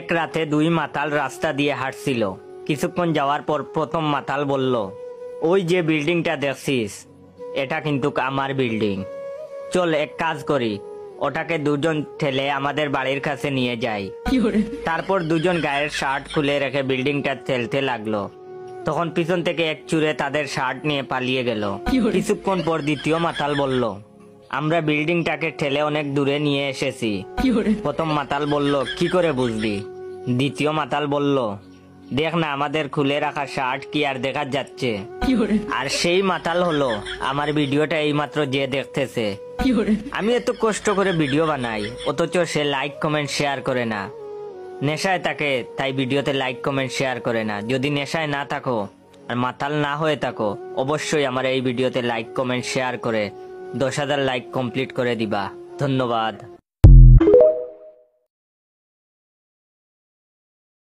এক রাতে দুই মাতাল রাস্তা দিয়ে হাঁটছিল। কিছুক্ষণ যাওয়ার পর প্রথম মাতাল বলল, ওই যে বিল্ডিংটা দেখছিস, এটা কিন্তু আমার বিল্ডিং। চল এক কাজ করি, ওটাকে দুজন ঠেলে আমাদের বাড়ির কাছে নিয়ে যাই। তারপর দুজন গায়ের শার্ট খুলে রেখে বিল্ডিংটা ঠেলতে লাগলো। তখন পিছন থেকে এক চুরে তাদের শার্ট নিয়ে পালিয়ে গেল। কিছুক্ষণ পর দ্বিতীয় মাতাল বলল, আমরা বিল্ডিংটাকে ঠেলে অনেক দূরে নিয়ে এসেছি। প্রথম মাতাল বলল, কি করে বুঝলি? দ্বিতীয় মাতাল বলল, দেখ না, আমাদের খুলে রাখা শার্ট কি আর দেখা যাচ্ছে? আর সেই মাতাল হলো আমার ভিডিওটা এইমাত্র যে দেখতেছে। আমি এত কষ্ট করে ভিডিও বানাই, অথচ সে লাইক কমেন্ট শেয়ার করে না। নেশায় থাকে তাই ভিডিওতে লাইক কমেন্ট শেয়ার করে না। যদি নেশায় না থাকো আর মাতাল না হয়ে থাকো, অবশ্যই আমার এই ভিডিওতে লাইক কমেন্ট শেয়ার করে 10,000 লাইক কমপ্লিট করে দিবা। ধন্যবাদ।